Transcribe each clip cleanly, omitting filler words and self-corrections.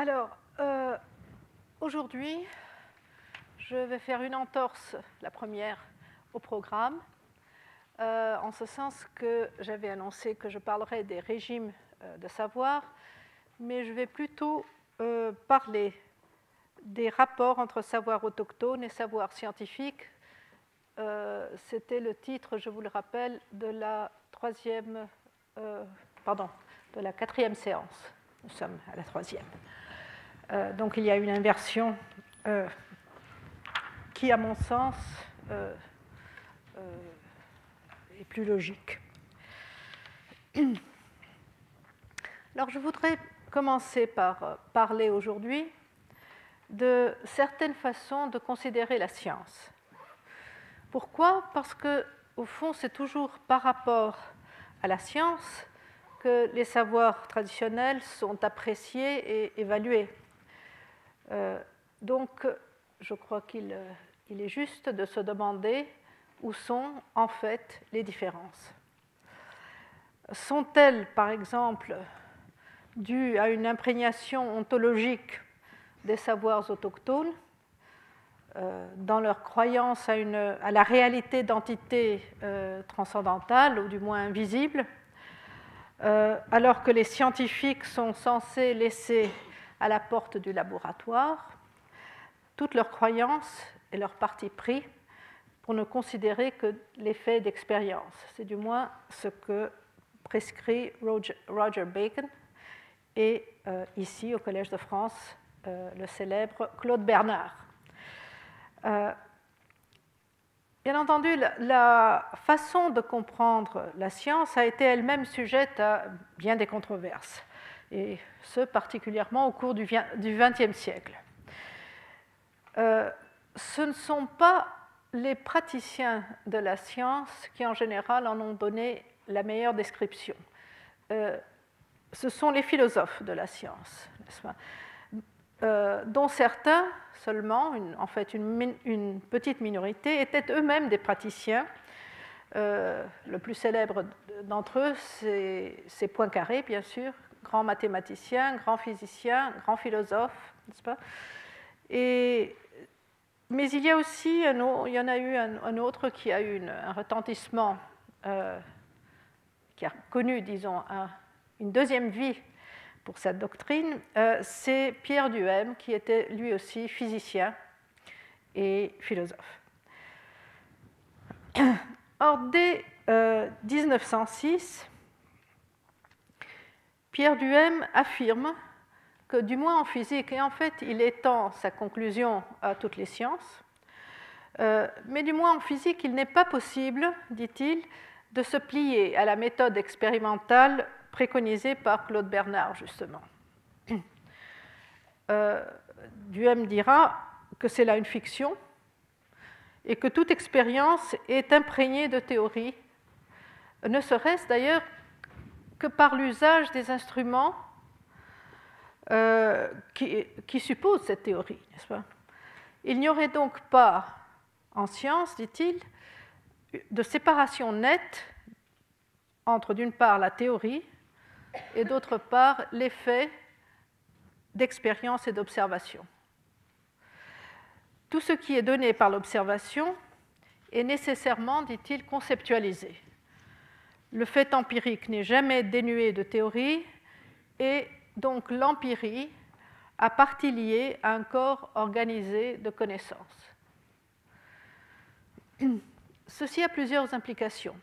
Alors, aujourd'hui, je vais faire une entorse, la première, au programme, en ce sens que j'avais annoncé que je parlerais des régimes de savoir, mais je vais plutôt parler des rapports entre savoir autochtone et savoir scientifique. C'était le titre, je vous le rappelle, de la quatrième séance. Nous sommes à la troisième. Donc il y a une inversion qui, à mon sens, est plus logique. Alors je voudrais commencer par parler aujourd'hui de certaines façons de considérer la science. Pourquoi ? Parce que, au fond, c'est toujours par rapport à la science que les savoirs traditionnels sont appréciés et évalués. Donc, je crois qu'il est juste de se demander où sont en fait les différences. Sont-elles, par exemple, dues à une imprégnation ontologique des savoirs autochtones, dans leur croyance à la réalité d'entités transcendantales, ou du moins invisibles, alors que les scientifiques sont censés laisser à la porte du laboratoire toutes leurs croyances et leurs partis pris pour ne considérer que les faits d'expérience. C'est du moins ce que prescrit Roger Bacon et ici, au Collège de France, le célèbre Claude Bernard. Bien entendu, la façon de comprendre la science a été elle-même sujette à bien des controverses, et ce particulièrement au cours du XXe siècle. Ce ne sont pas les praticiens de la science qui, en général, en ont donné la meilleure description. Ce sont les philosophes de la science, n'est-ce pas ? Dont certains seulement, une petite minorité, étaient eux-mêmes des praticiens. Le plus célèbre d'entre eux, c'est Poincaré, bien sûr, grand mathématicien, grand physicien, grand philosophe, n'est-ce pas ? Mais il y a aussi, il y en a eu un autre qui a eu un retentissement, qui a connu, disons, une deuxième vie pour cette doctrine, c'est Pierre Duhem, qui était lui aussi physicien et philosophe. Or, dès 1906, Pierre Duhem affirme que, du moins en physique, et en fait il étend sa conclusion à toutes les sciences, mais du moins en physique, il n'est pas possible, dit-il, de se plier à la méthode expérimentale préconisée par Claude Bernard, justement. Duhem dira que c'est là une fiction et que toute expérience est imprégnée de théories, ne serait-ce d'ailleurs que par l'usage des instruments qui supposent cette théorie, n'est-ce pas ? Il n'y aurait donc pas, en science, dit-il, de séparation nette entre, d'une part, la théorie et, d'autre part, les faits d'expérience et d'observation. Tout ce qui est donné par l'observation est nécessairement, dit-il, conceptualisé. Le fait empirique n'est jamais dénué de théorie et donc l'empirie a partie liée à un corps organisé de connaissances. Ceci a plusieurs implications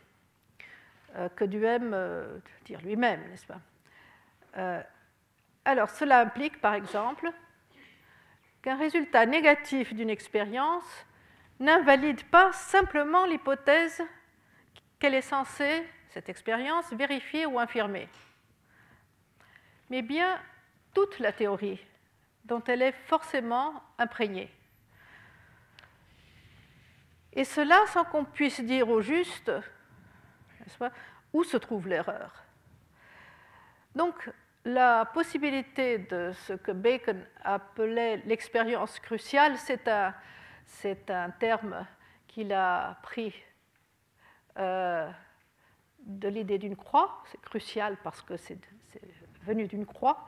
que Duhem dire lui-même, n'est-ce pas ? Alors, cela implique, par exemple, qu'un résultat négatif d'une expérience n'invalide pas simplement l'hypothèse qu'elle est censée, cette expérience, vérifier ou infirmer, mais bien toute la théorie dont elle est forcément imprégnée. Et cela sans qu'on puisse dire au juste, n'est-ce pas, où se trouve l'erreur. Donc, la possibilité de ce que Bacon appelait l'expérience cruciale, c'est un terme qu'il a pris de l'idée d'une croix, c'est crucial parce que c'est venu d'une croix,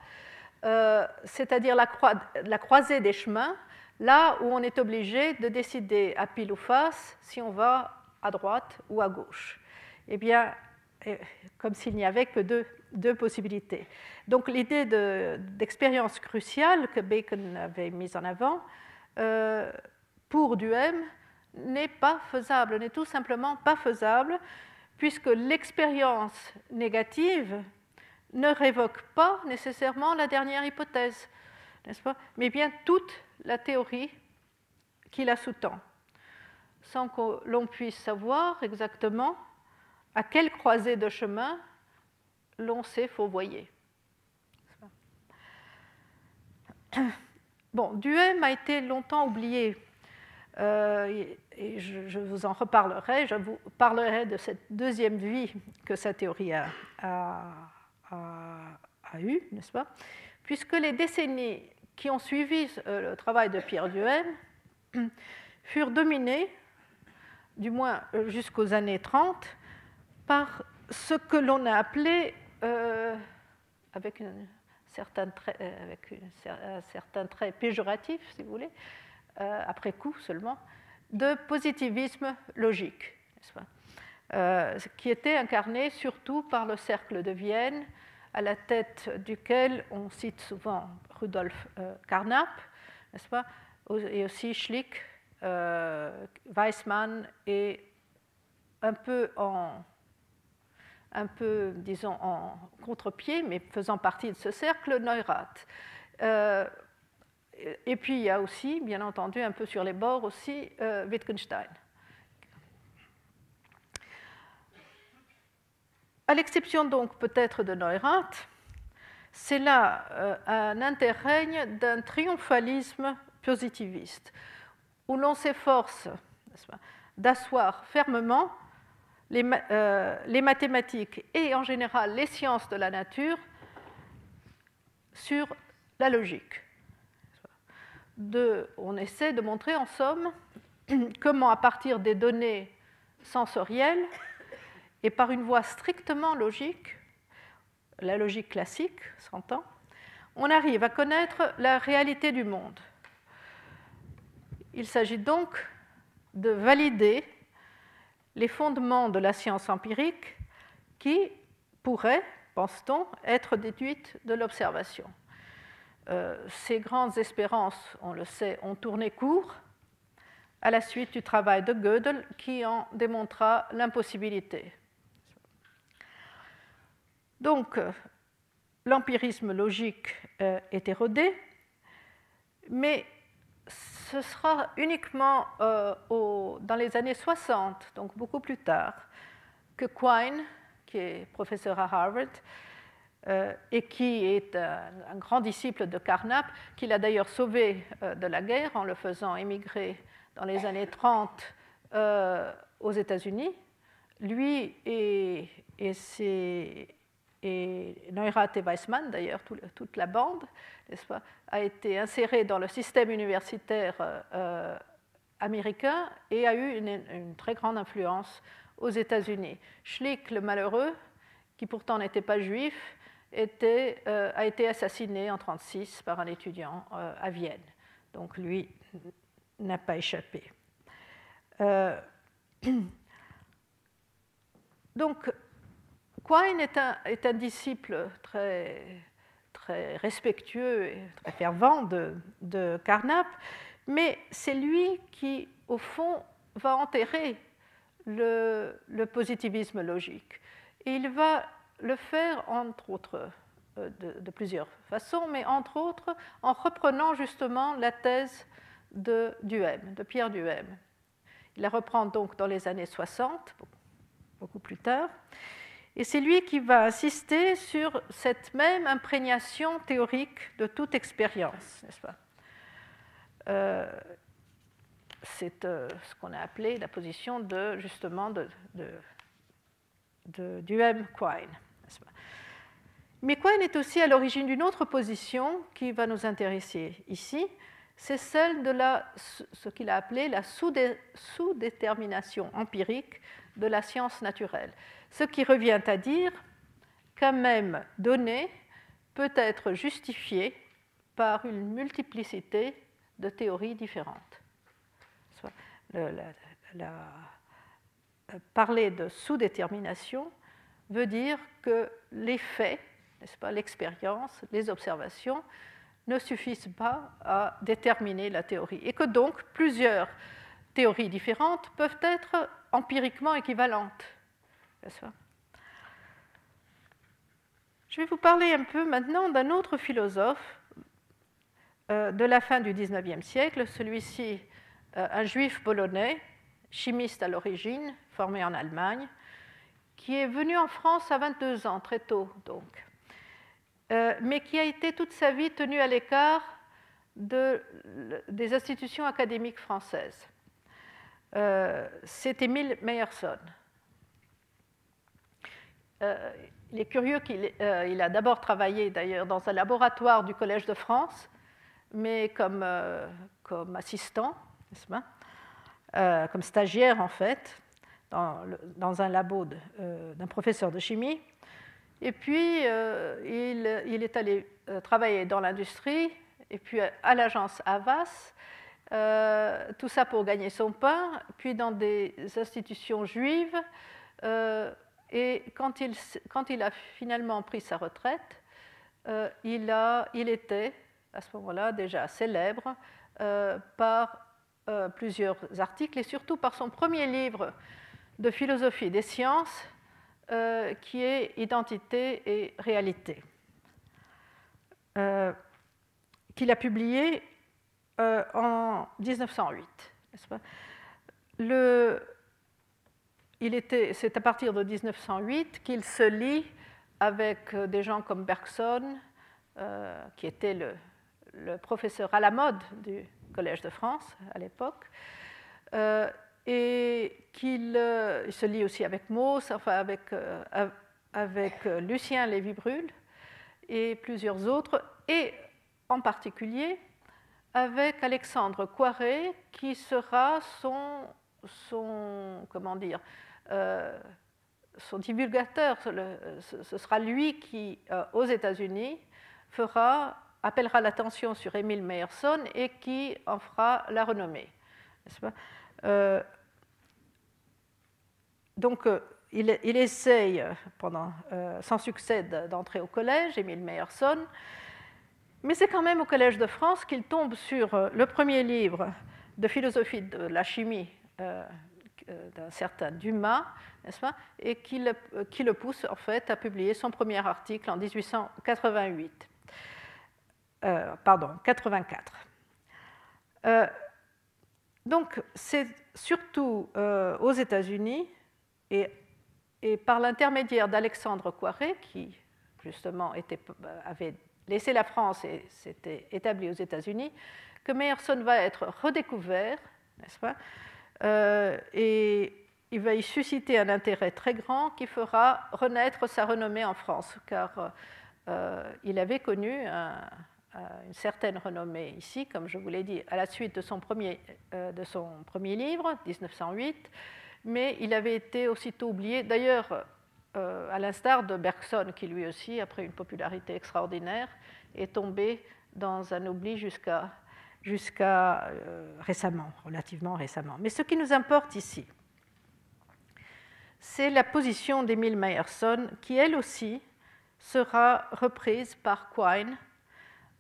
c'est-à-dire la croisée des chemins, là où on est obligé de décider à pile ou face si on va à droite ou à gauche. Eh bien, comme s'il n'y avait que deux possibilités. Donc l'idée d'expérience cruciale que Bacon avait mise en avant, pour Duhem, n'est pas faisable, n'est tout simplement pas faisable, puisque l'expérience négative ne révoque pas nécessairement la dernière hypothèse, n'est-ce pas? Mais bien toute la théorie qui la sous-tend, sans que l'on puisse savoir exactement à quelle croisée de chemin l'on s'est fourvoyé. Bon, Duhem a été longtemps oublié, et je vous en reparlerai. Je vous parlerai de cette deuxième vie que sa théorie a eue, n'est-ce pas? Puisque les décennies qui ont suivi le travail de Pierre Duhem furent dominées, du moins jusqu'aux années 30, par ce que l'on a appelé, avec un certain trait péjoratif, si vous voulez, après coup seulement, de positivisme logique, n'est-ce pas, qui était incarné surtout par le cercle de Vienne, à la tête duquel on cite souvent Rudolf Carnap, n'est-ce pas, et aussi Schlick, Weissmann et un peu, disons, en contre-pied, mais faisant partie de ce cercle, Neurath. Et puis il y a aussi, bien entendu, un peu sur les bords aussi, Wittgenstein. À l'exception donc peut-être de Neurath, c'est là un interrègne d'un triomphalisme positiviste, où l'on s'efforce d'asseoir fermement les mathématiques et en général les sciences de la nature sur la logique. On essaie de montrer en somme comment, à partir des données sensorielles et par une voie strictement logique, la logique classique s'entend, on arrive à connaître la réalité du monde. Il s'agit donc de valider les fondements de la science empirique qui pourraient, pense-t-on, être déduites de l'observation. Ces grandes espérances, on le sait, ont tourné court à la suite du travail de Gödel qui en démontra l'impossibilité. Donc, l'empirisme logique est érodé, mais ce sera uniquement dans les années 60, donc beaucoup plus tard, que Quine, qui est professeur à Harvard, et qui est un grand disciple de Carnap, qui l'a d'ailleurs sauvé de la guerre en le faisant émigrer dans les années 30 aux États-Unis. Lui et Neurath et Weissmann, d'ailleurs, toute la bande, n'est-ce pas, a été insérée dans le système universitaire américain et a eu une très grande influence aux États-Unis. Schlick, le malheureux, qui pourtant n'était pas juif, a été assassiné en 1936 par un étudiant à Vienne. Donc lui n'a pas échappé. Donc Quine est un disciple très, très respectueux et très fervent de Carnap, mais c'est lui qui, au fond, va enterrer le positivisme logique. Et il va le faire, entre autres, de plusieurs façons, mais entre autres en reprenant justement la thèse de Duhem, de Pierre Duhem. Il la reprend donc dans les années 60, beaucoup plus tard, et c'est lui qui va insister sur cette même imprégnation théorique de toute expérience, n'est-ce pas ? C'est ce qu'on a appelé la position justement de Duhem-Quine. Mais Quine est aussi à l'origine d'une autre position qui va nous intéresser ici, c'est celle de ce qu'il a appelé la sous-détermination empirique de la science naturelle. Ce qui revient à dire qu'un même donné peut être justifié par une multiplicité de théories différentes. Parler de sous-détermination veut dire que les faits, n'est-ce pas, l'expérience, les observations, ne suffisent pas à déterminer la théorie, et que donc plusieurs théories différentes peuvent être empiriquement équivalentes. N'est-ce pas ? Je vais vous parler un peu maintenant d'un autre philosophe de la fin du XIXe siècle, celui-ci, un juif polonais, chimiste à l'origine, formé en Allemagne, qui est venu en France à 22 ans, très tôt donc, mais qui a été toute sa vie tenu à l'écart des institutions académiques françaises. C'est Émile Meyerson. Il est curieux qu'il a d'abord travaillé d'ailleurs dans un laboratoire du Collège de France, mais comme assistant, n'est-ce pas, comme stagiaire en fait, dans un labo d'un professeur de chimie. Et puis, il est allé travailler dans l'industrie, et puis à l'agence Havas, tout ça pour gagner son pain, puis dans des institutions juives. Et quand il a finalement pris sa retraite, il était, à ce moment-là, déjà célèbre par plusieurs articles, et surtout par son premier livre de philosophie des sciences, qui est Identité et réalité, qu'il a publié en 1908. N'est-ce pas ? C'est à partir de 1908 qu'il se lie avec des gens comme Bergson, qui était le professeur à la mode du Collège de France à l'époque, et qu'il se lie aussi avec Mauss, enfin avec Lucien Lévy-Bruhl et plusieurs autres, et en particulier avec Alexandre Coiré, qui sera son divulgateur. Ce sera lui qui, aux États-Unis, appellera l'attention sur Émile Meyerson et qui en fera la renommée. N'est-ce pas ? Donc, il essaye, sans succès, d'entrer au collège, Émile Meyerson, mais c'est quand même au Collège de France qu'il tombe sur le premier livre de philosophie de la chimie d'un certain Dumas, n'est-ce pas, et qui le pousse en fait à publier son premier article en 1888. 84. Donc, c'est surtout aux États-Unis et par l'intermédiaire d'Alexandre Coiré, qui justement avait laissé la France et s'était établi aux États-Unis, que Meyerson va être redécouvert, n'est-ce pas, et il va y susciter un intérêt très grand qui fera renaître sa renommée en France, car il avait connu une certaine renommée ici, comme je vous l'ai dit, à la suite de son premier livre, 1908, mais il avait été aussitôt oublié, d'ailleurs, à l'instar de Bergson, qui lui aussi, après une popularité extraordinaire, est tombé dans un oubli jusqu'à récemment, relativement récemment. Mais ce qui nous importe ici, c'est la position d'Émile Meyerson, qui elle aussi sera reprise par Quine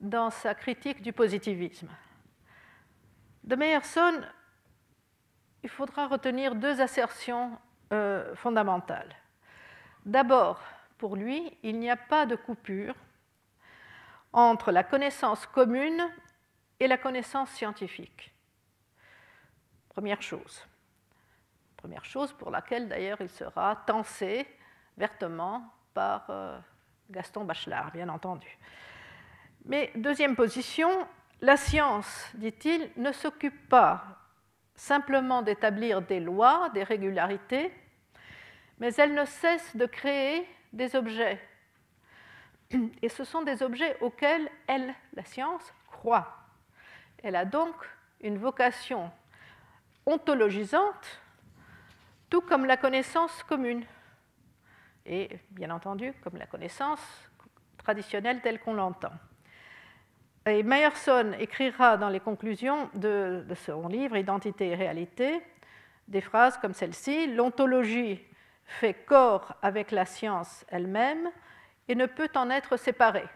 dans sa critique du positivisme. De Meyerson, il faudra retenir deux assertions fondamentales. D'abord, pour lui, il n'y a pas de coupure entre la connaissance commune et la connaissance scientifique. Première chose pour laquelle d'ailleurs il sera tensé vertement par Gaston Bachelard, bien entendu. Mais deuxième position, la science, dit-il, ne s'occupe pas simplement d'établir des lois, des régularités, mais elle ne cesse de créer des objets. Et ce sont des objets auxquels elle, la science, croit. Elle a donc une vocation ontologisante, tout comme la connaissance commune. Et bien entendu, comme la connaissance traditionnelle telle qu'on l'entend. Et Meyerson écrira dans les conclusions de son livre Identité et réalité des phrases comme celle-ci: l'ontologie fait corps avec la science elle-même et ne peut en être séparée.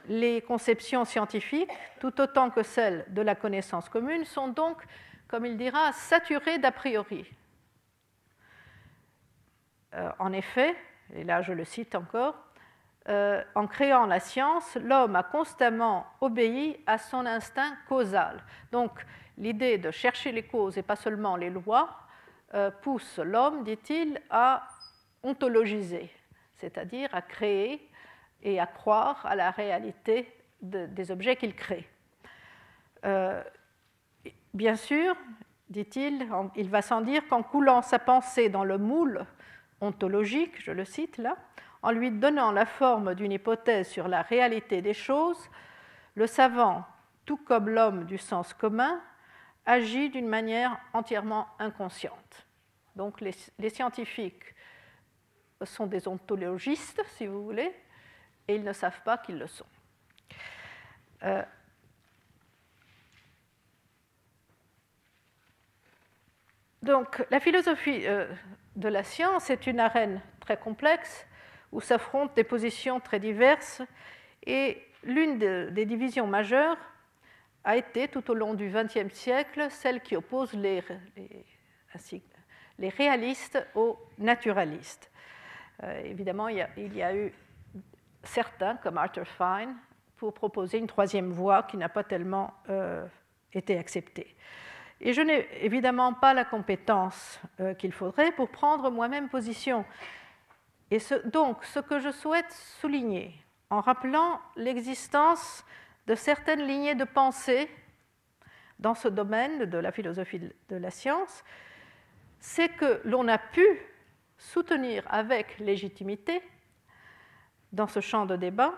Les conceptions scientifiques, tout autant que celles de la connaissance commune, sont donc, comme il dira, saturées d'a priori. En effet, et là je le cite encore, en créant la science, l'homme a constamment obéi à son instinct causal. Donc l'idée de chercher les causes et pas seulement les lois pousse l'homme, dit-il, à ontologiser, c'est-à-dire à créer et à croire à la réalité des objets qu'il crée. Bien sûr, dit-il, il va sans dire qu'en coulant sa pensée dans le moule ontologique, je le cite là, en lui donnant la forme d'une hypothèse sur la réalité des choses, le savant, tout comme l'homme du sens commun, agit d'une manière entièrement inconsciente. Donc les scientifiques sont des ontologistes, si vous voulez, et ils ne savent pas qu'ils le sont. Donc, la philosophie de la science est une arène très complexe où s'affrontent des positions très diverses, et l'une des divisions majeures a été, tout au long du XXe siècle, celle qui oppose les réalistes aux naturalistes. Évidemment, il y a eu certains, comme Arthur Fine, pour proposer une troisième voie qui n'a pas tellement été acceptée. Et je n'ai évidemment pas la compétence qu'il faudrait pour prendre moi-même position. Et donc, ce que je souhaite souligner, en rappelant l'existence de certaines lignées de pensée dans ce domaine de la philosophie de la science, c'est que l'on a pu soutenir avec légitimité, dans ce champ de débat,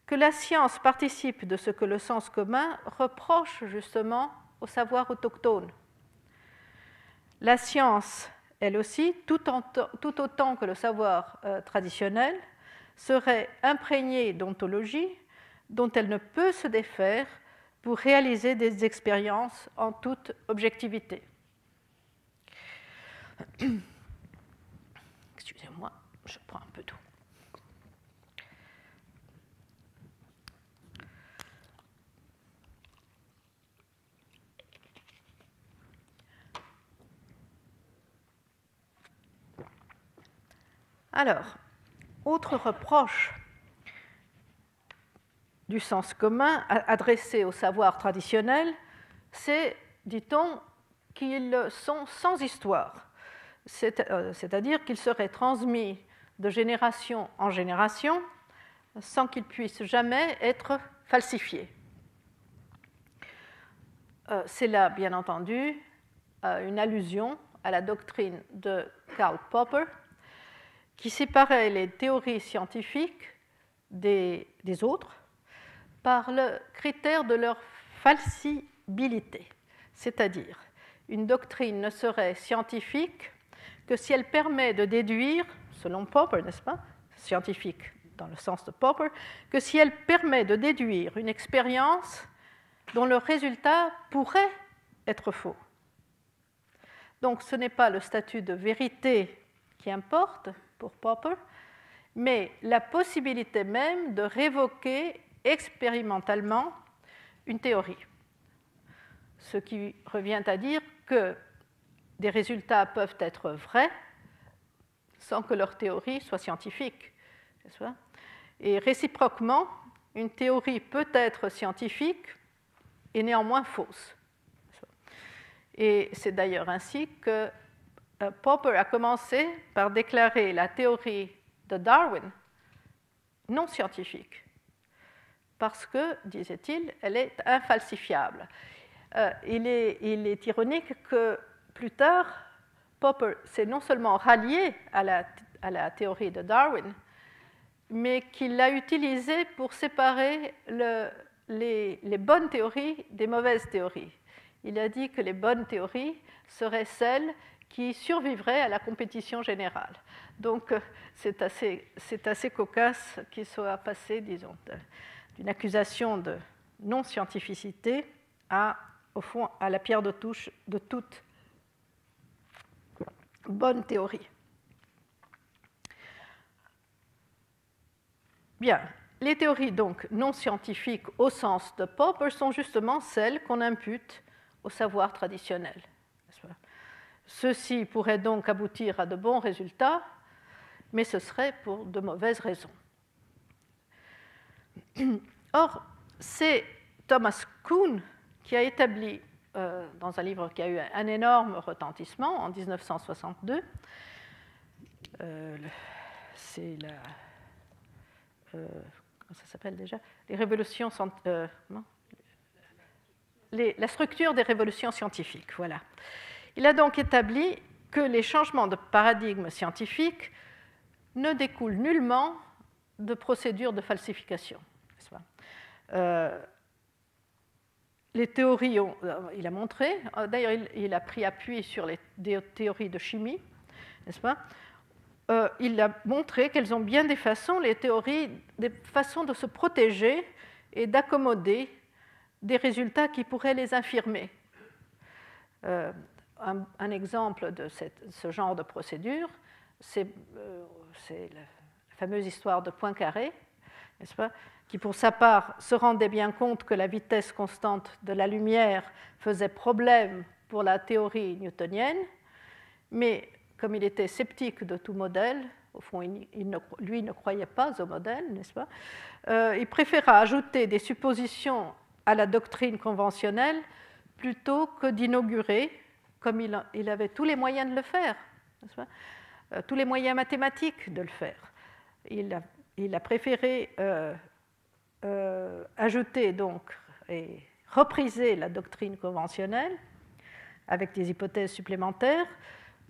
que la science participe de ce que le sens commun reproche justement au savoir autochtone. La science, elle aussi, tout autant que le savoir traditionnel, serait imprégnée d'ontologie dont elle ne peut se défaire pour réaliser des expériences en toute objectivité. Excusez-moi, je prends un peu d'eau. Alors, autre reproche du sens commun adressé au savoir traditionnel, c'est, dit-on, qu'ils sont sans histoire, c'est-à-dire qu'ils seraient transmis de génération en génération sans qu'ils puissent jamais être falsifiés. C'est là, bien entendu, une allusion à la doctrine de Karl Popper, qui séparait les théories scientifiques des autres par le critère de leur falsibilité. C'est-à-dire, une doctrine ne serait scientifique que si elle permet de déduire, selon Popper, n'est-ce pas, scientifique dans le sens de Popper, que si elle permet de déduire une expérience dont le résultat pourrait être faux. Donc ce n'est pas le statut de vérité qui importe pour Popper, mais la possibilité même de révoquer expérimentalement une théorie. Ce qui revient à dire que des résultats peuvent être vrais sans que leur théorie soit scientifique. Et réciproquement, une théorie peut être scientifique et néanmoins fausse. Et c'est d'ailleurs ainsi que Popper a commencé par déclarer la théorie de Darwin non scientifique, parce que, disait-il, elle est infalsifiable. Il est ironique que plus tard, Popper s'est non seulement rallié à la théorie de Darwin, mais qu'il l'a utilisée pour séparer les bonnes théories des mauvaises théories. Il a dit que les bonnes théories seraient celles qui survivrait à la compétition générale. Donc c'est assez cocasse qu'il soit passé, disons, d'une accusation de non-scientificité au fond, à la pierre de touche de toute bonne théorie. Bien, les théories donc non scientifiques au sens de Popper sont justement celles qu'on impute au savoir traditionnel. Ceci pourrait donc aboutir à de bons résultats, mais ce serait pour de mauvaises raisons. Or, c'est Thomas Kuhn qui a établi, dans un livre qui a eu un énorme retentissement en 1962, c'est comment ça s'appelle déjà? Les révolutions, la structure des révolutions scientifiques. Voilà. Il a donc établi que les changements de paradigme scientifique ne découlent nullement de procédures de falsification. Les théories, il a montré, d'ailleurs il a pris appui sur des théories de chimie, n'est-ce pas? Il a montré qu'elles ont bien des façons, les théories, des façons de se protéger et d'accommoder des résultats qui pourraient les infirmer. Un exemple de ce genre de procédure, c'est la fameuse histoire de Poincaré, n'est-ce pas, qui pour sa part se rendait bien compte que la vitesse constante de la lumière faisait problème pour la théorie newtonienne, mais comme il était sceptique de tout modèle, au fond, lui ne croyait pas au modèle, n'est-ce pas, il préféra ajouter des suppositions à la doctrine conventionnelle plutôt que d'inaugurer, comme il avait tous les moyens de le faire, n'est-ce pas, tous les moyens mathématiques de le faire. Il a préféré ajouter donc et repriser la doctrine conventionnelle avec des hypothèses supplémentaires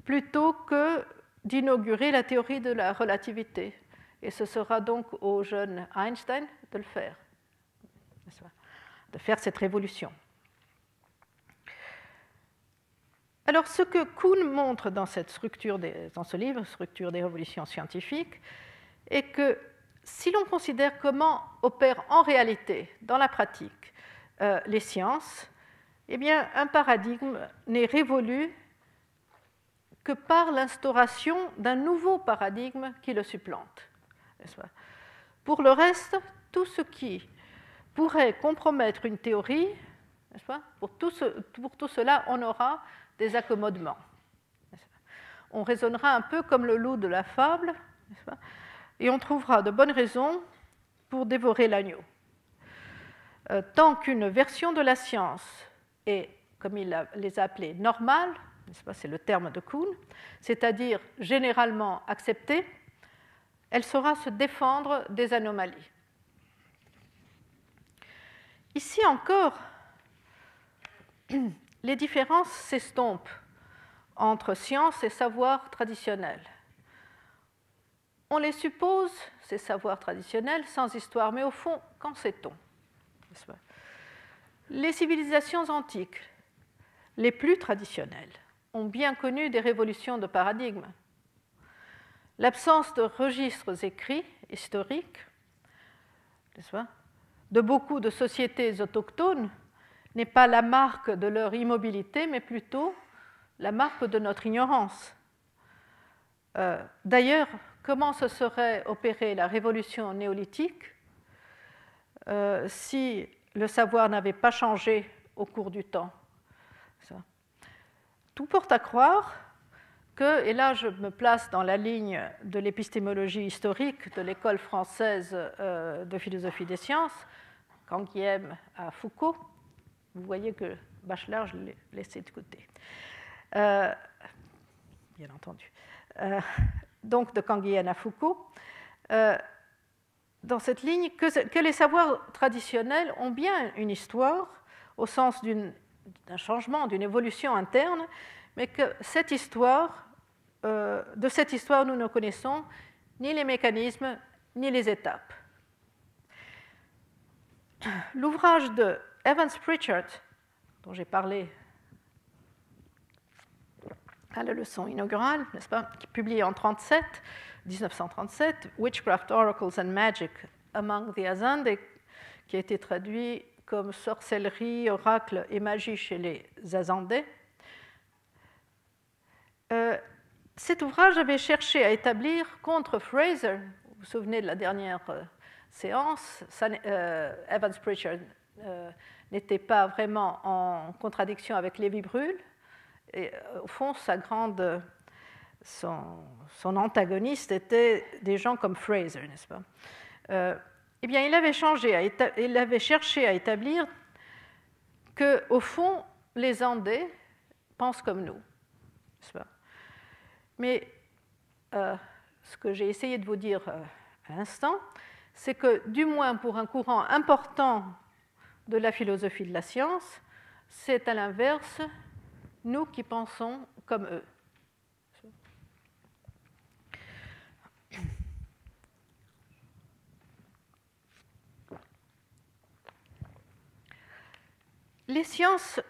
plutôt que d'inaugurer la théorie de la relativité. Et ce sera donc au jeune Einstein de le faire, de faire cette révolution. Alors, ce que Kuhn montre dans cette structure, dans ce livre, Structure des révolutions scientifiques, est que si l'on considère comment opèrent en réalité, dans la pratique, les sciences, eh bien, un paradigme n'est révolu que par l'instauration d'un nouveau paradigme qui le supplante. Pour le reste, tout ce qui pourrait compromettre une théorie, pour tout cela, on aura des accommodements. On raisonnera un peu comme le loup de la fable, et on trouvera de bonnes raisons pour dévorer l'agneau. Tant qu'une version de la science est, comme il les a appelées, normale, c'est le terme de Kuhn, c'est-à-dire généralement acceptée, elle saura se défendre des anomalies. Ici encore, les différences s'estompent entre science et savoir traditionnel. On les suppose, ces savoirs traditionnels, sans histoire, mais au fond, qu'en sait-on? Les civilisations antiques, les plus traditionnelles, ont bien connu des révolutions de paradigme. L'absence de registres écrits, historiques, de beaucoup de sociétés autochtones n'est pas la marque de leur immobilité, mais plutôt la marque de notre ignorance. D'ailleurs, comment se serait opérée la révolution néolithique si le savoir n'avait pas changé au cours du temps? Tout porte à croire que, et là je me place dans la ligne de l'épistémologie historique de l'école française de philosophie des sciences, Canguilhem à Foucault, vous voyez que Bachelard, je l'ai laissé de côté. Bien entendu. Donc de Canguilhem à Foucault, dans cette ligne, que les savoirs traditionnels ont bien une histoire, au sens d'un changement, d'une évolution interne, mais que de cette histoire, nous ne connaissons ni les mécanismes, ni les étapes. L'ouvrage de Evans Pritchard, dont j'ai parlé à la leçon inaugurale, n'est-ce pas, qui est publié en 1937, Witchcraft, Oracles and Magic Among the Azande, qui a été traduit comme sorcellerie, oracle et magie chez les Azandais. Cet ouvrage avait cherché à établir contre Fraser, vous vous souvenez de la dernière séance, Evans Pritchard n'était pas vraiment en contradiction avec Lévi-Brühl, et au fond, son antagoniste était des gens comme Fraser, n'est-ce pas? Eh bien, il avait cherché à établir qu'au fond, les Andais pensent comme nous, n'est-ce pas? Mais ce que j'ai essayé de vous dire à l'instant, c'est que, du moins pour un courant important de la philosophie de la science, c'est à l'inverse, nous qui pensons comme eux. Les sciences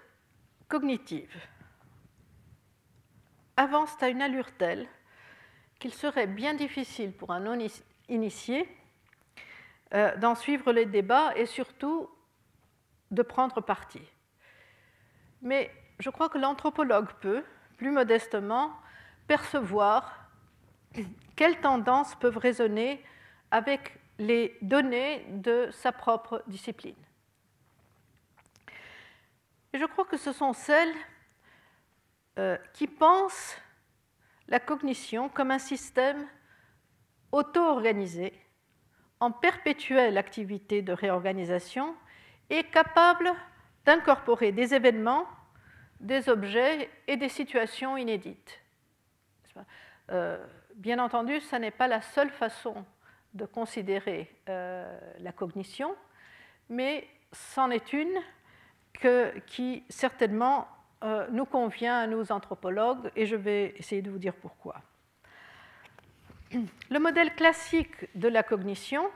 cognitives avancent à une allure telle qu'il serait bien difficile pour un non-initié d'en suivre les débats et surtout de prendre parti. Mais je crois que l'anthropologue peut, plus modestement, percevoir quelles tendances peuvent résonner avec les données de sa propre discipline. Et je crois que ce sont celles qui pensent la cognition comme un système auto-organisé, en perpétuelle activité de réorganisation et capable d'incorporer des événements, des objets et des situations inédites. Bien entendu, ce n'est pas la seule façon de considérer la cognition, mais c'en est une qui certainement nous convient à nous anthropologues, et je vais essayer de vous dire pourquoi. Le modèle classique de la cognition,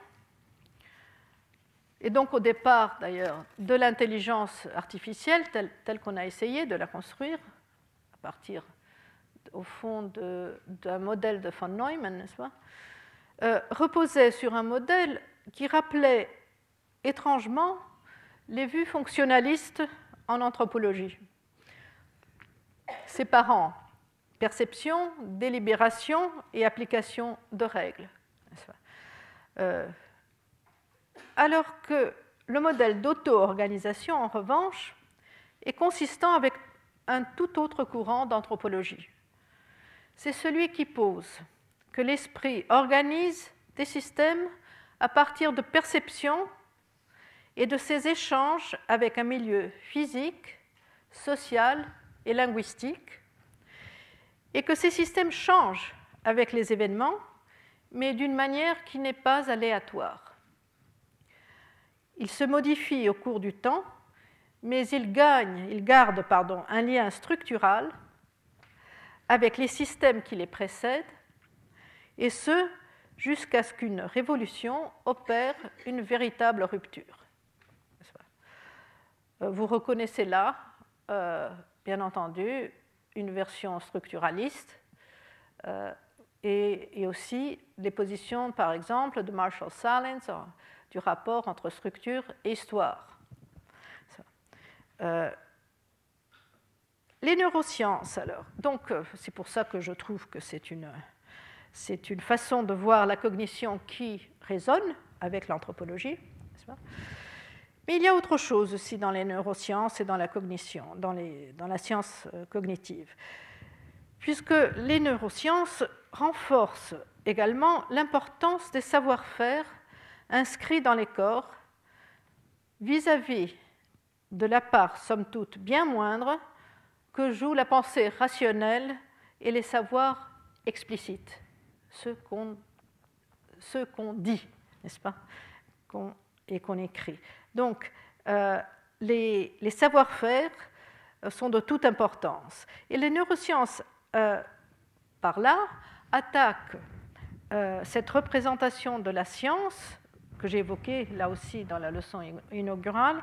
et donc au départ d'ailleurs de l'intelligence artificielle telle qu'on a essayé de la construire à partir au fond d'un modèle de von Neumann, n'est-ce pas, reposait sur un modèle qui rappelait étrangement les vues fonctionnalistes en anthropologie, séparant perception, délibération et application de règles. Alors que le modèle d'auto-organisation, en revanche, est consistant avec un tout autre courant d'anthropologie. C'est celui qui pose que l'esprit organise des systèmes à partir de perceptions et de ses échanges avec un milieu physique, social et linguistique, et que ces systèmes changent avec les événements, mais d'une manière qui n'est pas aléatoire. Ils se modifient au cours du temps, mais ils gardent un lien structural avec les systèmes qui les précèdent, et ce, jusqu'à ce qu'une révolution opère une véritable rupture. Vous reconnaissez là, bien entendu, une version structuraliste et aussi les positions, par exemple, de Marshall Sahlins du rapport entre structure et histoire. Les neurosciences, alors, donc c'est pour ça que je trouve que c'est une façon de voir la cognition qui résonne avec l'anthropologie, n'est-ce pas ? Mais il y a autre chose aussi dans les neurosciences et dans la cognition, dans la science cognitive, puisque les neurosciences renforcent également l'importance des savoir-faire inscrits dans les corps vis-à-vis de la part, somme toute, bien moindre que joue la pensée rationnelle et les savoirs explicites, ce qu'on dit, n'est-ce pas, et qu'on écrit. Donc, les savoir-faire sont de toute importance. Et les neurosciences, par là, attaquent cette représentation de la science, que j'ai évoquée là aussi dans la leçon inaugurale,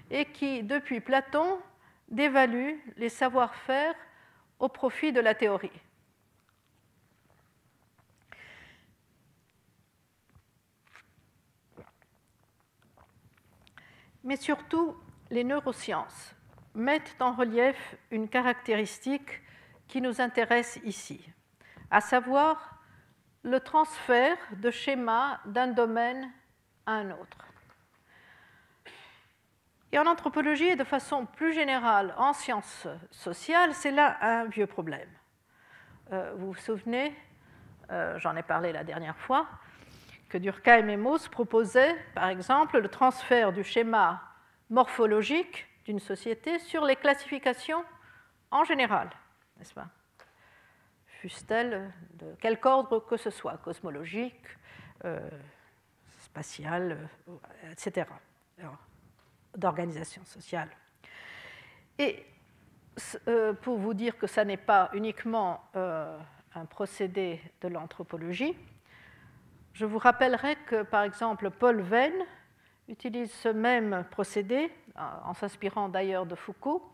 et qui, depuis Platon, dévalue les savoir-faire au profit de la théorie. Mais surtout, les neurosciences mettent en relief une caractéristique qui nous intéresse ici, à savoir le transfert de schémas d'un domaine à un autre. Et en anthropologie et de façon plus générale en sciences sociales, c'est là un vieux problème. Vous vous souvenez, j'en ai parlé la dernière fois, que Durkheim et Mauss proposaient, par exemple, le transfert du schéma morphologique d'une société sur les classifications en général, n'est-ce pas? Fussent-elles de quelque ordre que ce soit, cosmologique, spatial, etc., d'organisation sociale. Et pour vous dire que ça n'est pas uniquement un procédé de l'anthropologie, je vous rappellerai que, par exemple, Paul Venn utilise ce même procédé, en s'inspirant d'ailleurs de Foucault,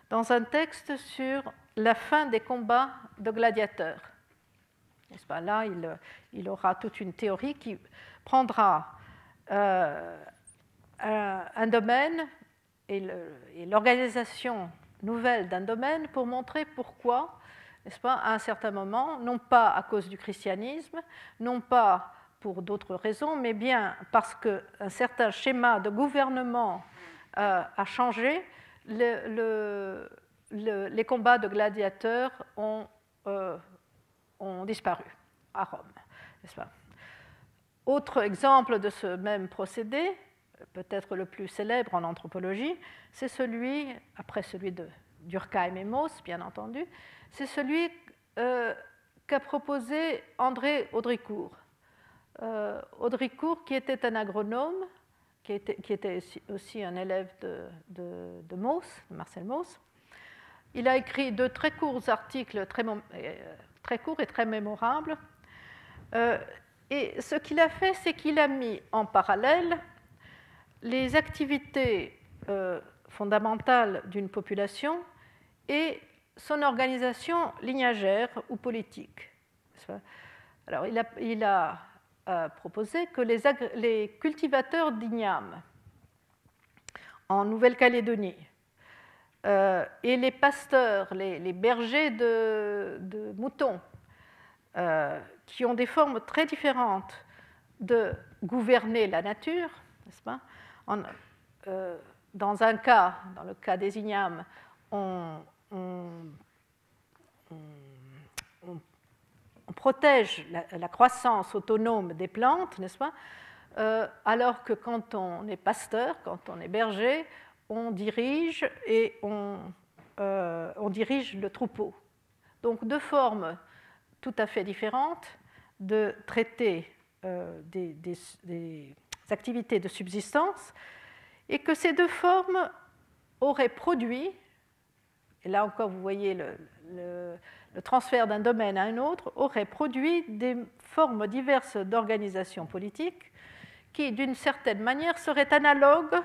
dans un texte sur la fin des combats de gladiateurs. N'est-ce pas? Là, il aura toute une théorie qui prendra un domaine et l'organisation nouvelle d'un domaine pour montrer pourquoi, n'est-ce pas, à un certain moment, non pas à cause du christianisme, non pas pour d'autres raisons, mais bien parce qu'un certain schéma de gouvernement a changé, les combats de gladiateurs ont disparu à Rome, n'est-ce pas? Autre exemple de ce même procédé, peut-être le plus célèbre en anthropologie, c'est celui, après celui de Durkheim et Mauss, bien entendu, c'est celui qu'a proposé André Audricourt. Audricourt, qui était un agronome, qui était aussi un élève de Mauss, de Marcel Mauss. Il a écrit deux très courts articles, très courts et très mémorables. Et ce qu'il a fait, c'est qu'il a mis en parallèle les activités fondamentales d'une population et son organisation lignagère ou politique. Alors, il a proposé que les cultivateurs d'igname en Nouvelle-Calédonie et les pasteurs, les bergers de moutons, qui ont des formes très différentes de gouverner la nature, n'est-ce pas? Dans un cas, dans le cas des ignames, on protège la croissance autonome des plantes, n'est-ce pas? Alors que quand on est pasteur, quand on est berger, on dirige et on dirige le troupeau. Donc deux formes tout à fait différentes de traiter des activités de subsistance, et que ces deux formes auraient produit, et là encore vous voyez le transfert d'un domaine à un autre, auraient produit des formes diverses d'organisation politique qui, d'une certaine manière, seraient analogues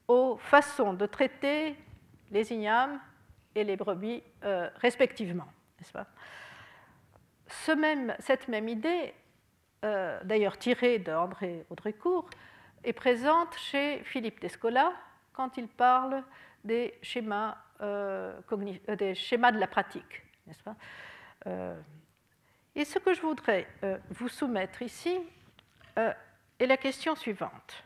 aux façons de traiter les ignames et les brebis respectivement, n'est-ce pas? Cette même idée, d'ailleurs tirée d'André Audricourt, est présente chez Philippe Descola quand il parle des schémas de la pratique, n'est-ce pas? Et ce que je voudrais vous soumettre ici est la question suivante.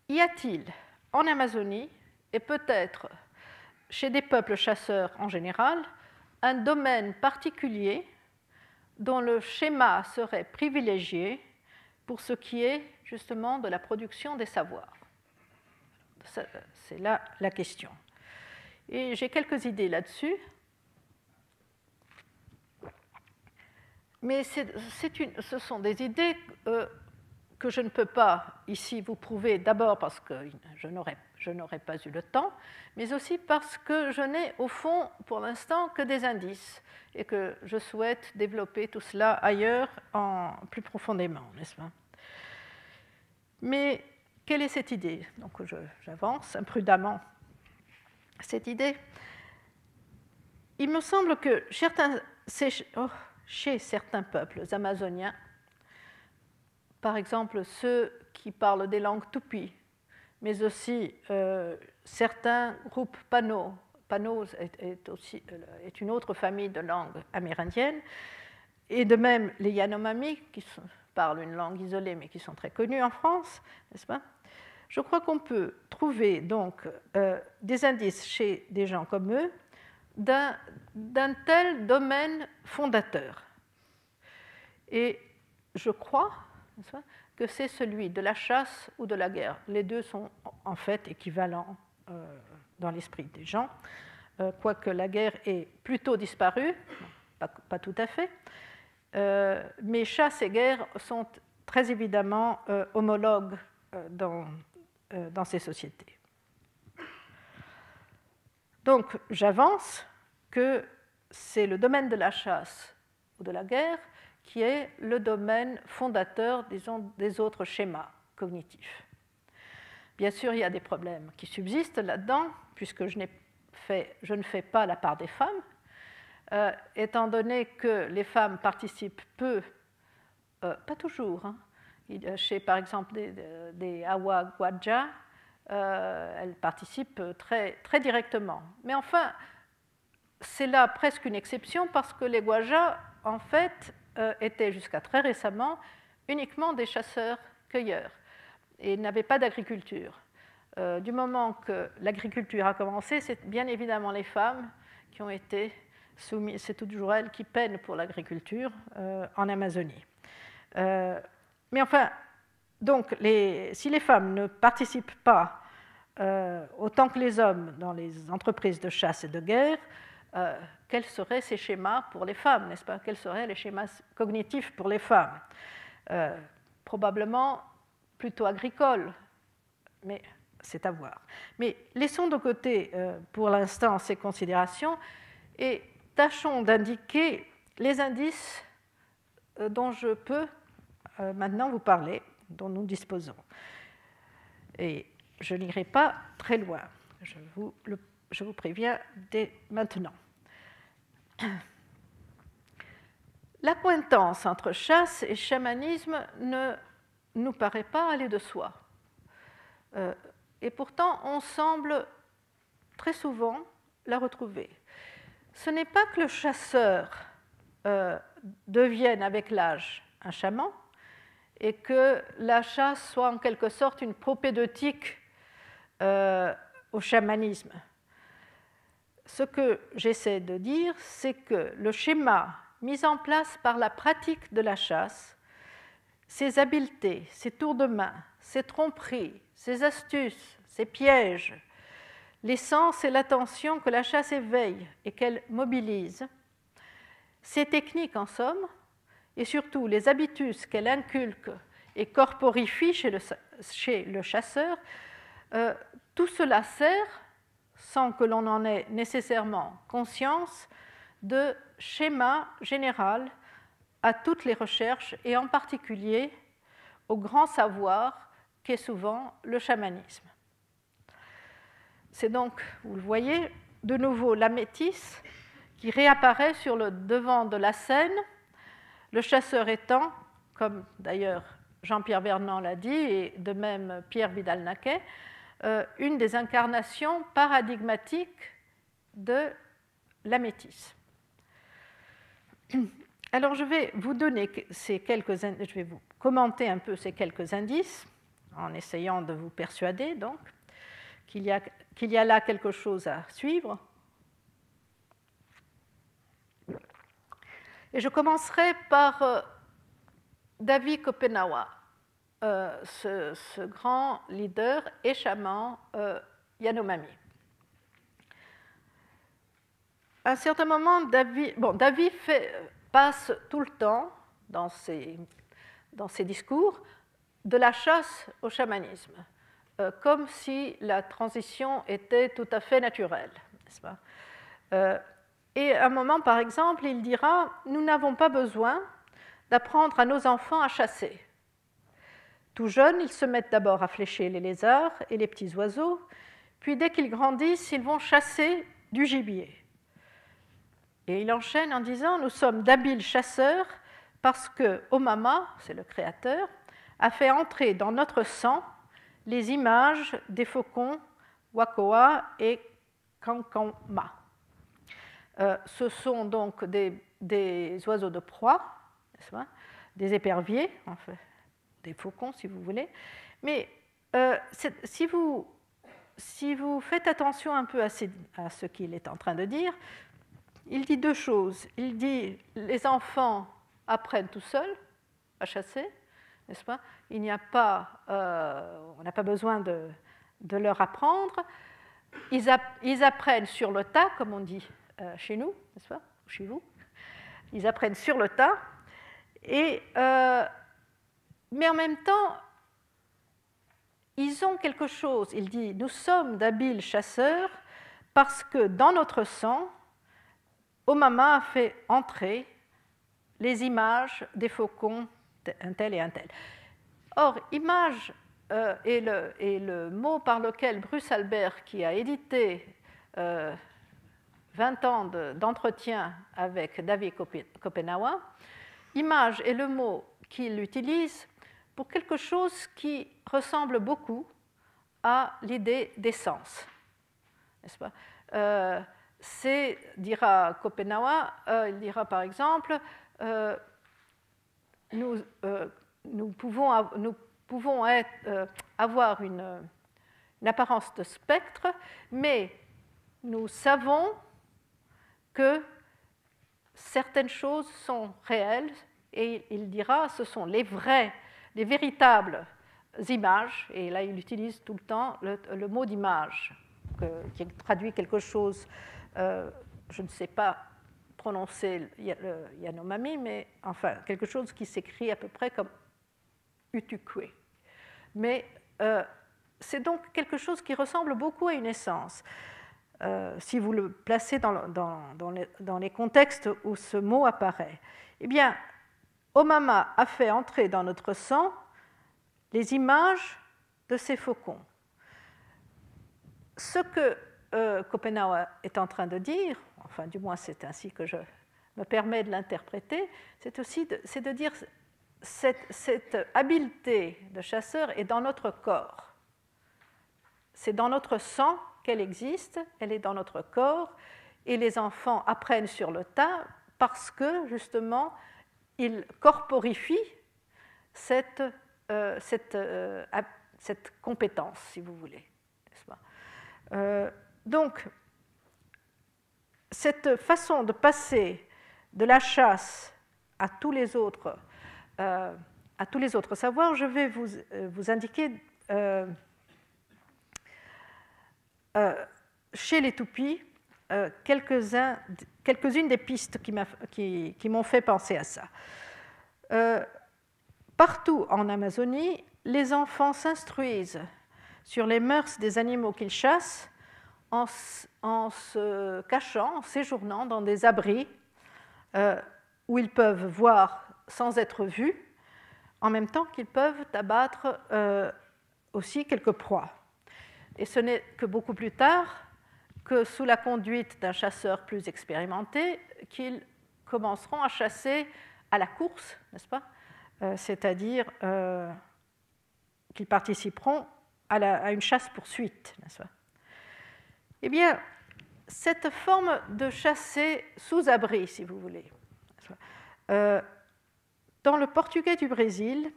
Y a-t-il en Amazonie, et peut-être chez des peuples chasseurs en général, un domaine particulier dont le schéma serait privilégié pour ce qui est justement de la production des savoirs? C'est là la question. Et j'ai quelques idées là-dessus. Mais ce sont des idées que je ne peux pas ici vous prouver, d'abord parce que je n'aurais pas eu le temps, mais aussi parce que je n'ai au fond pour l'instant que des indices et que je souhaite développer tout cela ailleurs plus profondément, n'est-ce pas? Mais quelle est cette idée? Donc j'avance imprudemment cette idée. Il me semble que chez certains peuples amazoniens, par exemple ceux qui parlent des langues tupis, mais aussi certains groupes Pano. Pano est une autre famille de langues amérindiennes, et de même les Yanomami, qui parlent une langue isolée, mais qui sont très connus en France, n'est-ce pas? Je crois qu'on peut trouver donc des indices chez des gens comme eux d'un tel domaine fondateur. Et je crois, n'est-ce pas, que c'est celui de la chasse ou de la guerre. Les deux sont en fait équivalents dans l'esprit des gens, quoique la guerre ait plutôt disparu, pas tout à fait, mais chasse et guerre sont très évidemment homologues dans ces sociétés. Donc j'avance que c'est le domaine de la chasse ou de la guerre qui est le domaine fondateur, disons, des autres schémas cognitifs. Bien sûr, il y a des problèmes qui subsistent là-dedans, puisque je ne fais pas la part des femmes, étant donné que les femmes participent peu, pas toujours, hein, chez par exemple des Awa Gwadja, elles participent très, très directement. Mais enfin, c'est là presque une exception parce que les Gwadja, en fait, étaient jusqu'à très récemment uniquement des chasseurs-cueilleurs et n'avaient pas d'agriculture. Du moment que l'agriculture a commencé, c'est bien évidemment les femmes qui ont été soumises, c'est toujours elles qui peinent pour l'agriculture en Amazonie. Mais enfin, donc, si les femmes ne participent pas autant que les hommes dans les entreprises de chasse et de guerre, quels seraient ces schémas pour les femmes, n'est-ce pas? Quels seraient les schémas cognitifs pour les femmes? Probablement plutôt agricoles, mais c'est à voir. Mais laissons de côté pour l'instant ces considérations et tâchons d'indiquer les indices dont je peux maintenant vous parler, dont nous disposons. Et je n'irai pas très loin, je vous préviens dès maintenant. L'accointance entre chasse et chamanisme ne nous paraît pas aller de soi. Et pourtant, on semble très souvent la retrouver. Ce n'est pas que le chasseur devienne avec l'âge un chaman et que la chasse soit en quelque sorte une propédeutique au chamanisme. Ce que j'essaie de dire, c'est que le schéma mis en place par la pratique de la chasse, ses habiletés, ses tours de main, ses tromperies, ses astuces, ses pièges, les sens et l'attention que la chasse éveille et qu'elle mobilise, ses techniques en somme, et surtout les habitus qu'elle inculque et corporifie chez le chasseur, tout cela sert, sans que l'on en ait nécessairement conscience, de schéma général à toutes les recherches et en particulier au grand savoir qu'est souvent le chamanisme. C'est donc, vous le voyez, de nouveau la métisse qui réapparaît sur le devant de la scène, le chasseur étant, comme d'ailleurs Jean-Pierre Vernant l'a dit, et de même Pierre Vidal-Naquet, une des incarnations paradigmatiques de la métisse. Alors je vais vous donner je vais vous commenter un peu ces quelques indices, en essayant de vous persuader donc qu'il y a là quelque chose à suivre. Et je commencerai par Davi Kopenawa, ce grand leader et chaman Yanomami. À un certain moment, Davi passe tout le temps, dans ses discours, de la chasse au chamanisme, comme si la transition était tout à fait naturelle, n'est-ce pas? Et à un moment, par exemple, il dira « Nous n'avons pas besoin d'apprendre à nos enfants à chasser. Tout jeunes, ils se mettent d'abord à flécher les lézards et les petits oiseaux, puis dès qu'ils grandissent, ils vont chasser du gibier. Et il enchaîne en disant « Nous sommes d'habiles chasseurs parce que Omama, c'est le créateur, a fait entrer dans notre sang les images des faucons Wakoa et Kankama. » Ce sont donc des oiseaux de proie, n'est-ce pas, des éperviers, en fait, des faucons si vous voulez. Mais si vous faites attention un peu à ce qu'il est en train de dire, il dit deux choses. Il dit les enfants apprennent tout seuls à chasser, n'est-ce pas? On n'a pas besoin de leur apprendre. Ils apprennent sur le tas, comme on dit chez nous, n'est-ce pas? Chez vous. Ils apprennent sur le tas. Mais en même temps, ils ont quelque chose. Il dit, nous sommes d'habiles chasseurs parce que dans notre sang, Omama a fait entrer les images des faucons, un tel et un tel. Or, image est le mot par lequel Bruce Albert, qui a édité 20 ans d'entretien avec David Kopenawa, image est le mot qu'il utilise pour quelque chose qui ressemble beaucoup à l'idée d'essence. N'est-ce pas? Dira Kopenawa, il dira par exemple, nous pouvons avoir une apparence de spectre, mais nous savons que certaines choses sont réelles, et il dira ce sont les véritables images, et là il utilise tout le temps le mot d'image, qui traduit quelque chose, je ne sais pas prononcer Yanomami, mais enfin quelque chose qui s'écrit à peu près comme utukwe. Mais c'est donc quelque chose qui ressemble beaucoup à une essence. Si vous le placez dans les contextes où ce mot apparaît. Eh bien, Omama a fait entrer dans notre sang les images de ces faucons. Ce que Kopenawa est en train de dire, enfin du moins c'est ainsi que je me permets de l'interpréter, c'est aussi de dire cette habileté de chasseur est dans notre corps. C'est dans notre sang qu'elle existe, elle est dans notre corps, et les enfants apprennent sur le tas parce que, justement, ils corporifient cette compétence, si vous voulez. N'est-ce pas? Donc, cette façon de passer de la chasse à tous les autres savoirs, je vais vous indiquer chez les Tupis quelques-unes des pistes qui m'ont fait penser à ça. Partout en Amazonie, les enfants s'instruisent sur les mœurs des animaux qu'ils chassent en se cachant, en séjournant dans des abris où ils peuvent voir sans être vus, en même temps qu'ils peuvent abattre aussi quelques proies. Et ce n'est que beaucoup plus tard, que sous la conduite d'un chasseur plus expérimenté, qu'ils commenceront à chasser à la course, n'est-ce pas? C'est-à-dire qu'ils participeront à une chasse-poursuite, n'est-ce pas? Eh bien, cette forme de chasser sous abri, si vous voulez, dans le portugais du Brésil,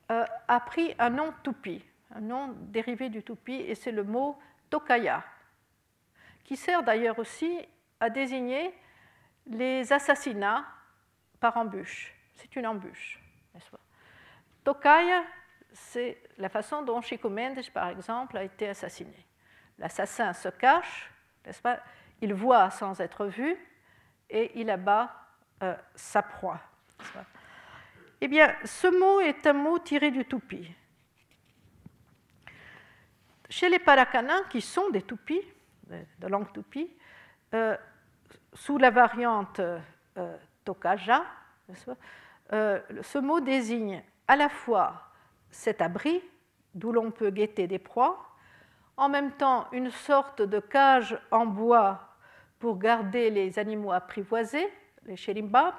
a pris un nom tupi, un nom dérivé du tupi, et c'est le mot tocaia, qui sert d'ailleurs aussi à désigner les assassinats par embûche. C'est une embûche, n'est-ce pas? Tocaia, c'est la façon dont Chico Mendes, par exemple, a été assassiné. L'assassin se cache, n'est-ce pas? Il voit sans être vu et il abat sa proie. Eh bien, ce mot est un mot tiré du tupi. Chez les Paracanans, qui sont des tupis, de langue tupi, sous la variante tocaja, ce mot désigne à la fois cet abri d'où l'on peut guetter des proies, en même temps une sorte de cage en bois pour garder les animaux apprivoisés, les sherimbab,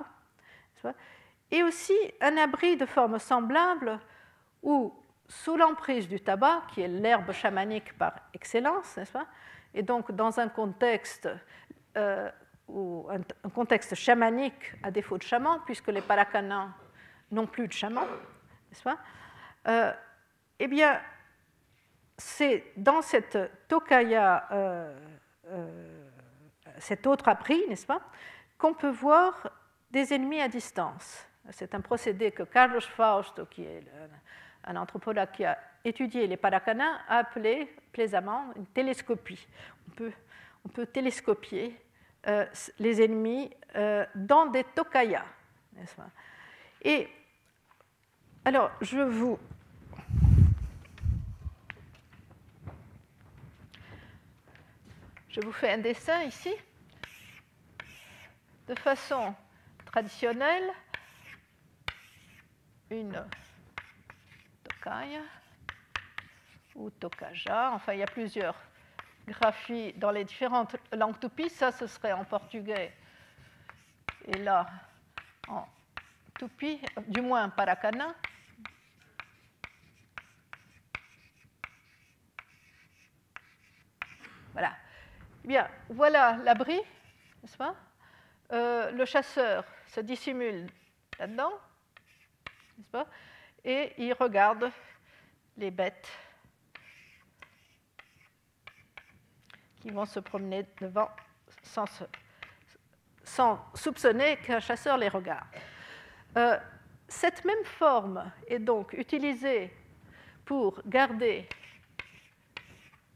et aussi un abri de forme semblable où, sous l'emprise du tabac, qui est l'herbe chamanique par excellence, n'est-ce pas, et donc dans un contexte, un contexte chamanique à défaut de chaman, puisque les Paracanans n'ont plus de chaman, n'est-ce pas, eh bien, c'est dans cette tokaya, cet autre abri, n'est-ce pas, qu'on peut voir des ennemis à distance. C'est un procédé que Carlos Fausto, qui est un anthropologue qui a étudié les Paracanans, a appelé plaisamment une télescopie. On peut télescopier les ennemis dans des tokayas, n'est-ce pas? Et alors, je vous fais un dessin ici. De façon traditionnelle, une tokaya ou tokaja, enfin il y a plusieurs graphies dans les différentes langues tupis. Ça, ce serait en portugais, et là, en tupi, du moins paracana. Voilà. Eh bien, voilà l'abri, n'est-ce pas? Le chasseur se dissimule là-dedans, n'est-ce pas? Et il regarde les bêtes qui vont se promener devant sans soupçonner qu'un chasseur les regarde. Cette même forme est donc utilisée pour garder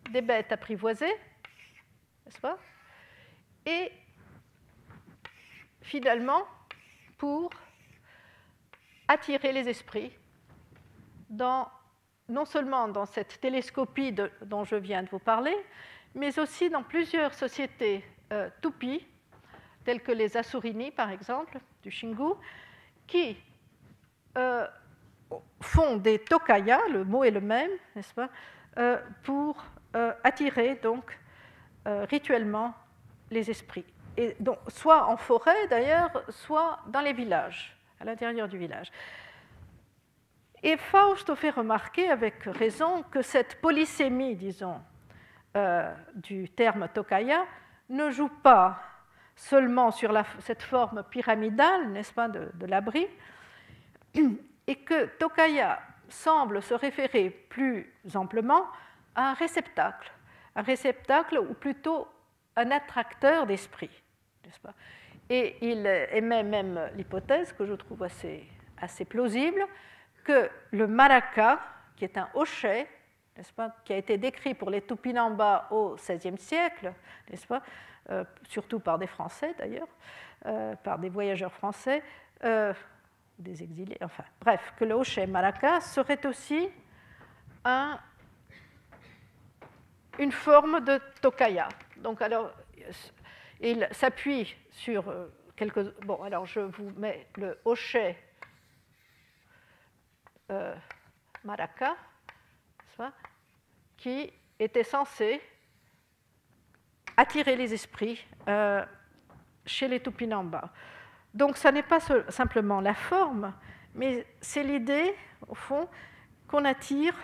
des bêtes apprivoisées, n'est-ce pas? Et finalement, pour attirer les esprits, non seulement dans cette télescopie dont je viens de vous parler, mais aussi dans plusieurs sociétés tupis, telles que les Assurini, par exemple, du Xingu, qui font des tokayas, le mot est le même, n'est-ce pas, pour attirer donc rituellement les esprits. Et donc, soit en forêt d'ailleurs, soit dans les villages, à l'intérieur du village. Et Fausto fait remarquer avec raison que cette polysémie, disons, du terme tokaya ne joue pas seulement sur cette forme pyramidale, n'est-ce pas, de l'abri, et que tokaya semble se référer plus amplement à un réceptacle ou plutôt un attracteur d'esprit, n'est-ce pas? Et il émet même l'hypothèse, que je trouve assez plausible, que le maraca, qui est un hochet, n'est-ce pas, qui a été décrit pour les Tupinamba au XVIe siècle, n'est-ce pas, surtout par des Français d'ailleurs, par des voyageurs français, des exilés, enfin bref, que le hochet maraca serait aussi une forme de tokaya. Donc alors, il s'appuie sur quelques... Bon, alors je vous mets le hochet maraca, qui était censé attirer les esprits chez les Tupinamba. Donc, ça n'est pas simplement la forme, mais c'est l'idée, au fond, qu'on attire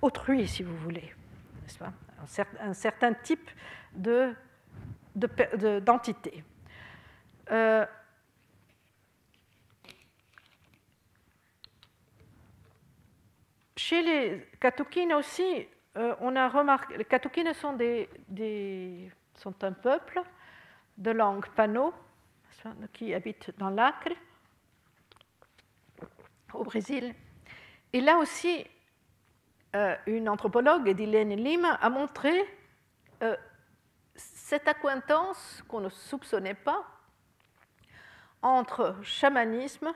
autrui, si vous voulez, n'est-ce pas, un certain type d'entité. Chez les Katukina aussi, on a remarqué, les Katukina sont un peuple de langue pano qui habite dans l'Acre, au Brésil. Et là aussi, une anthropologue, Edilene Lima, a montré cette accointance qu'on ne soupçonnait pas entre chamanisme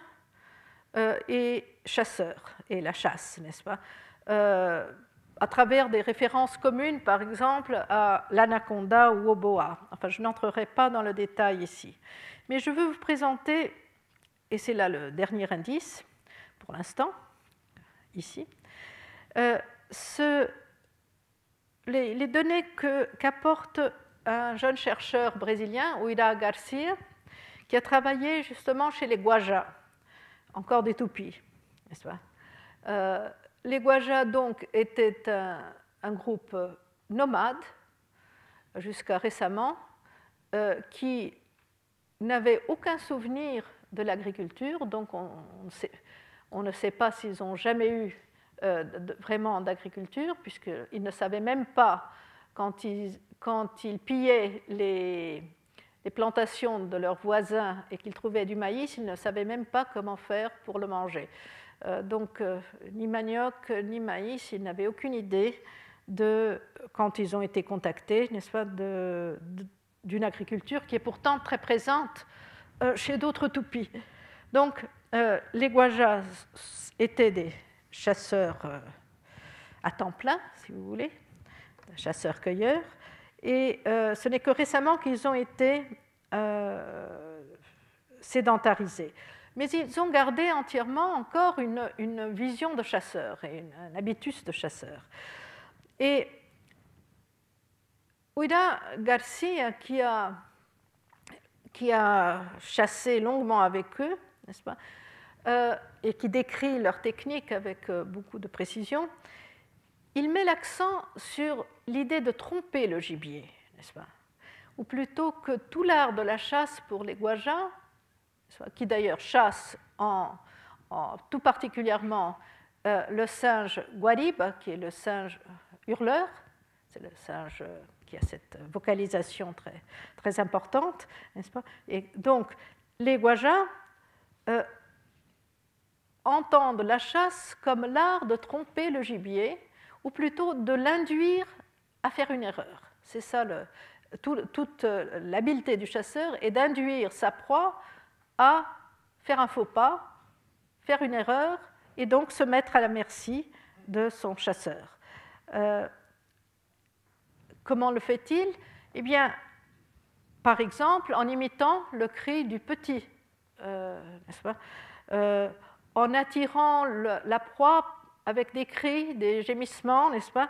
et chasseurs, et la chasse, n'est-ce pas, à travers des références communes, par exemple, à l'anaconda ou au boa. Enfin, je n'entrerai pas dans le détail ici. Mais je veux vous présenter, et c'est là le dernier indice, pour l'instant, ici, les données qu'apporte un jeune chercheur brésilien, Uira Garcia, qui a travaillé justement chez les Guajas, encore des toupies, n'est-ce pas? Les Guajas, donc, étaient un groupe nomade, jusqu'à récemment, qui n'avait aucun souvenir de l'agriculture, donc on ne sait pas s'ils ont jamais eu vraiment d'agriculture, puisqu'ils ne savaient même pas, quand ils pillaient les plantations de leurs voisins et qu'ils trouvaient du maïs, ils ne savaient même pas comment faire pour le manger. Donc, ni manioc, ni maïs, ils n'avaient aucune idée quand ils ont été contactés, n'est-ce pas, d'une agriculture qui est pourtant très présente chez d'autres toupies. Donc, les Guajas étaient des chasseurs à temps plein, si vous voulez, chasseurs-cueilleurs, et ce n'est que récemment qu'ils ont été sédentarisés. Mais ils ont gardé entièrement encore une vision de chasseur et un habitus de chasseur. Et Uira Garcia, qui a chassé longuement avec eux, n'est-ce pas, et qui décrit leur technique avec beaucoup de précision, il met l'accent sur l'idée de tromper le gibier, n'est-ce pas, ou plutôt que tout l'art de la chasse pour les Guajas, qui d'ailleurs chassent tout particulièrement le singe guaribe, qui est le singe hurleur, c'est le singe qui a cette vocalisation très, très importante, n'est-ce pas? Et donc, les Guajas entendent la chasse comme l'art de tromper le gibier, ou plutôt de l'induire à faire une erreur. C'est ça, toute l'habileté du chasseur est d'induire sa proie à faire un faux pas, faire une erreur, et donc se mettre à la merci de son chasseur. Comment le fait-il? Eh bien, par exemple, en imitant le cri du petit, n'est-ce pas? En attirant la proie avec des cris, des gémissements, n'est-ce pas?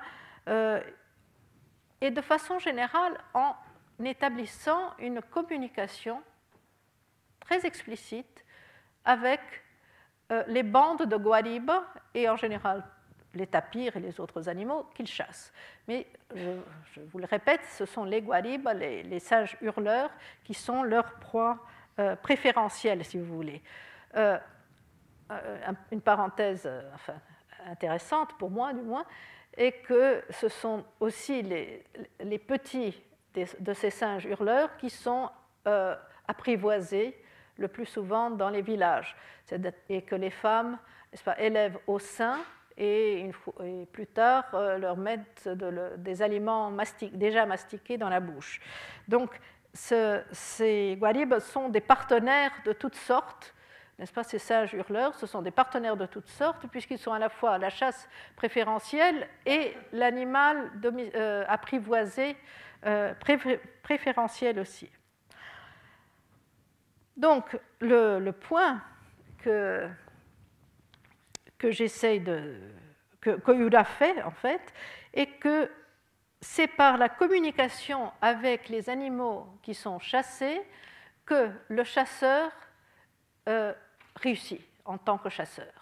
Et de façon générale, en établissant une communication très explicite avec les bandes de guaribes et en général les tapirs et les autres animaux qu'ils chassent. Mais je vous le répète, ce sont les guaribes, les singes hurleurs, qui sont leur proie préférentielle, si vous voulez. Une parenthèse intéressante, pour moi du moins, est que ce sont aussi les petits de ces singes hurleurs qui sont apprivoisés le plus souvent dans les villages, et que les femmes, n'est-ce pas, élèvent au sein et plus tard leur mettent des aliments déjà mastiqués dans la bouche. Donc ces guaribes sont des partenaires de toutes sortes, n'est-ce pas, ces singes hurleurs, ce sont des partenaires de toutes sortes, puisqu'ils sont à la fois la chasse préférentielle et l'animal apprivoisé préférentiel aussi. Donc, le point que j'essaye que Uira fait, en fait, est que c'est par la communication avec les animaux qui sont chassés que le chasseur réussit en tant que chasseur.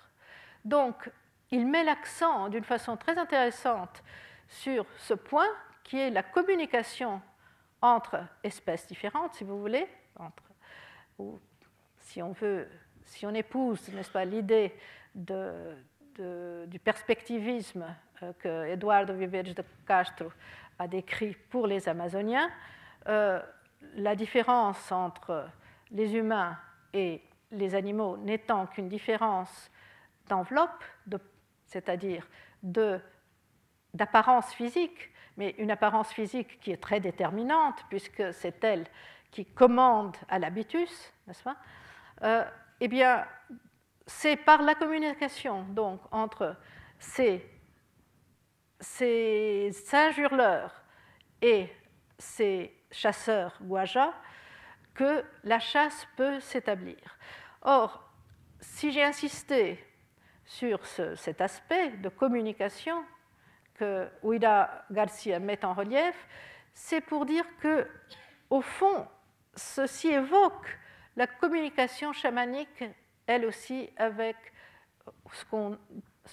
Donc, il met l'accent d'une façon très intéressante sur ce point qui est la communication entre espèces différentes, si vous voulez, ou si on épouse, n'est-ce pas, l'idée du perspectivisme que Eduardo Viveros de Castro a décrit pour les Amazoniens, la différence entre les humains et les animaux n'étant qu'une différence d'enveloppe, c'est-à-dire d'apparence physique, mais une apparence physique qui est très déterminante, puisque c'est elle qui commande à l'habitus, n'est-ce pas? Eh bien, c'est par la communication donc, entre ces singes hurleurs et ces chasseurs Guajas que la chasse peut s'établir. Or, si j'ai insisté sur cet aspect de communication, que Huida Garcia met en relief, c'est pour dire que, au fond, ceci évoque la communication chamanique, elle aussi, avec ce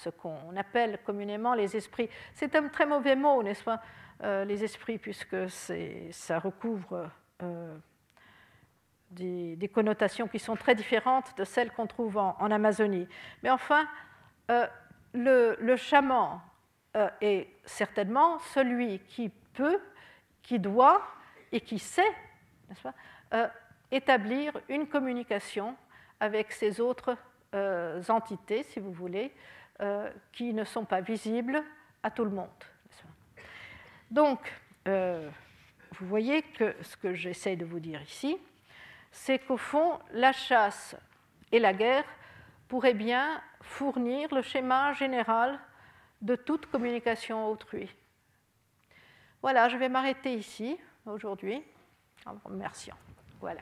qu'on appelle communément les esprits. C'est un très mauvais mot, n'est-ce pas, les esprits, puisque ça recouvre des connotations qui sont très différentes de celles qu'on trouve en Amazonie. Mais enfin, le chaman est certainement celui qui peut, qui doit et qui sait, n'est-ce pas, établir une communication avec ces autres entités, si vous voulez, qui ne sont pas visibles à tout le monde. Donc, vous voyez que ce que j'essaie de vous dire ici, c'est qu'au fond, la chasse et la guerre pourraient bien fournir le schéma général de toute communication autrui. Voilà, je vais m'arrêter ici aujourd'hui en vous remerciant. Voilà.